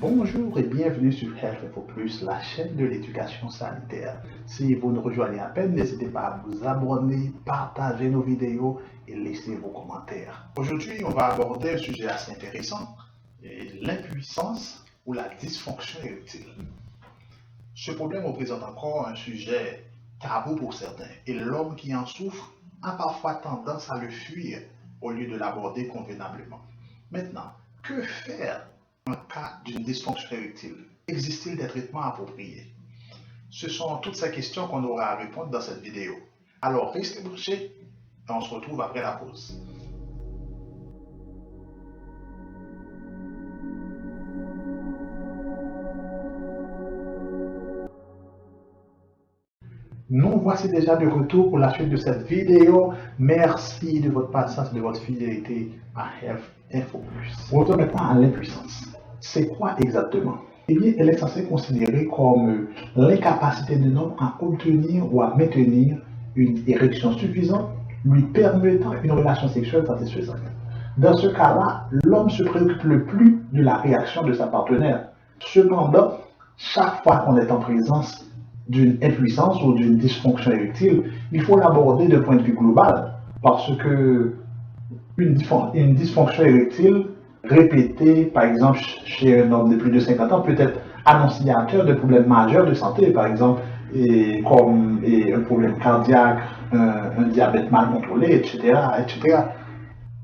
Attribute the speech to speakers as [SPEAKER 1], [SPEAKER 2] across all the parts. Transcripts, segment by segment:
[SPEAKER 1] Bonjour et bienvenue sur Health Info Plus, la chaîne de l'éducation sanitaire. Si vous nous rejoignez à peine, n'hésitez pas à vous abonner, partager nos vidéos et laisser vos commentaires. Aujourd'hui, on va aborder un sujet assez intéressant, l'impuissance ou la dysfonction érectile. Ce problème représente encore un sujet tabou pour certains et l'homme qui en souffre a parfois tendance à le fuir au lieu de l'aborder convenablement. Maintenant, que faire en cas d'une dysfonction érectile? Existe-t-il des traitements appropriés? Ce sont toutes ces questions qu'on aura à répondre dans cette vidéo. Alors restez branchés et on se retrouve après la pause. Nous voici déjà de retour pour la suite de cette vidéo. Merci de votre patience et de votre fidélité à Health Info Plus. Retournons maintenant à l'impuissance. C'est quoi exactement? Eh bien, elle est censée considérer comme l'incapacité d'un homme à obtenir ou à maintenir une érection suffisante lui permettant une relation sexuelle satisfaisante. Dans ce cas-là, l'homme se préoccupe le plus de la réaction de sa partenaire. Cependant, chaque fois qu'on est en présence d'une impuissance ou d'une dysfonction érectile, il faut l'aborder d'un point de vue global, parce que une dysfonction érectile répétée, par exemple chez un homme de plus de 50 ans, peut être annonciateur de problèmes majeurs de santé, par exemple comme un problème cardiaque, un diabète mal contrôlé, etc., etc.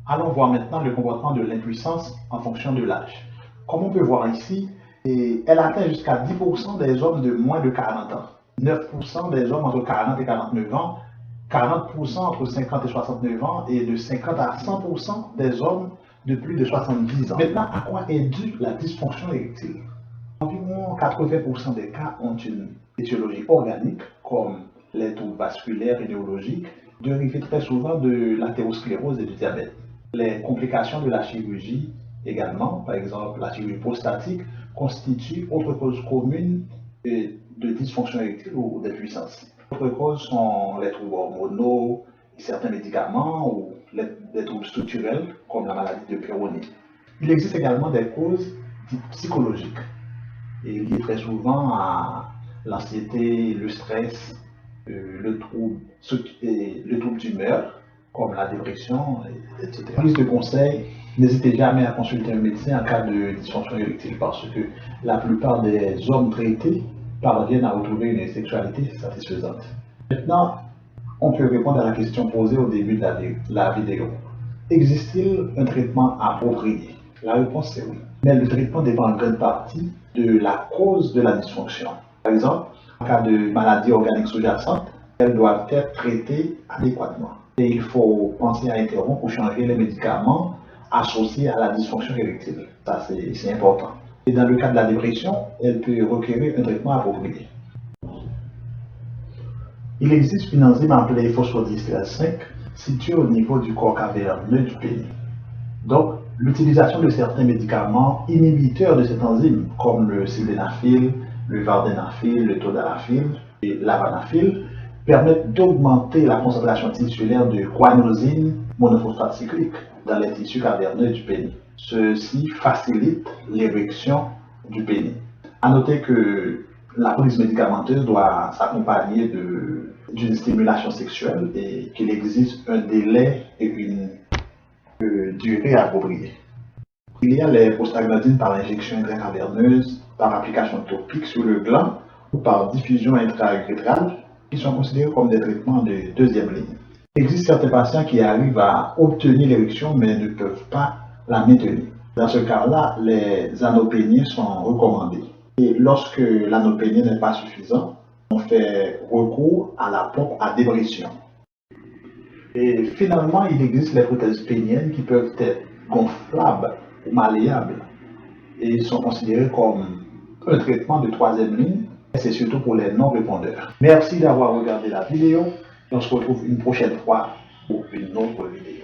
[SPEAKER 1] Allons voir maintenant le comportement de l'impuissance en fonction de l'âge. Comme on peut voir ici, elle atteint jusqu'à 10% des hommes de moins de 40 ans, 9% des hommes entre 40 et 49 ans, 40% entre 50 et 69 ans et de 50 à 100% des hommes de plus de 70 ans. Maintenant, à quoi est due la dysfonction érectile? Environ 80% des cas ont une étiologie organique, comme les troubles vasculaires et neurologiques, dérivés très souvent de l'athérosclérose et du diabète. Les complications de la chirurgie également, par exemple la chirurgie prostatique, constituent autre cause commune de dysfonction érectile ou d'impuissance. D'autres causes sont les troubles hormonaux, certains médicaments ou des troubles structurels comme la maladie de Peyronie. Il existe également des causes psychologiques et liées très souvent à l'anxiété, le stress, le trouble d'humeur comme la dépression, etc. Plus de conseils, n'hésitez jamais à consulter un médecin en cas de dysfonction érectile parce que la plupart des hommes traités parviennent à retrouver une sexualité satisfaisante. Maintenant, on peut répondre à la question posée au début de la vidéo. Existe-t-il un traitement approprié? La réponse est oui. Mais le traitement dépend en grande partie de la cause de la dysfonction. Par exemple, en cas de maladie organique sous-jacente, elles doivent être traitées adéquatement. Et il faut penser à interrompre ou changer les médicaments associés à la dysfonction érectile. Ça, c'est important. Et dans le cas de la dépression, elle peut requérir un traitement approprié. Il existe une enzyme appelée phosphodiesterase 5 située au niveau du corps caverneux du pénis. Donc, l'utilisation de certains médicaments inhibiteurs de cette enzyme, comme le sildenafil, le vardenafil, le tadalafil et l'avanafil, permettent d'augmenter la concentration tissulaire de guanosine monophosphate cyclique dans les tissus caverneux du pénis. Ceci facilite l'érection du pénis. À noter que la prise médicamenteuse doit s'accompagner d'une stimulation sexuelle et qu'il existe un délai et une durée appropriée. Il y a les prostaglandines par injection intracaverneuse, par application topique sur le gland ou par diffusion intra-urétrale qui sont considérés comme des traitements de deuxième ligne. Il existe certains patients qui arrivent à obtenir l'érection mais ne peuvent pas la maintenir. Dans ce cas-là, les anneaux sont recommandés. Et lorsque l'anneau n'est pas suffisant, on fait recours à la pompe à dépression. Et finalement, il existe les prothèses péniennes qui peuvent être gonflables ou malléables et sont considérées comme un traitement de troisième ligne. C'est surtout pour les non-répondeurs. Merci d'avoir regardé la vidéo. On se retrouve une prochaine fois pour une autre vidéo.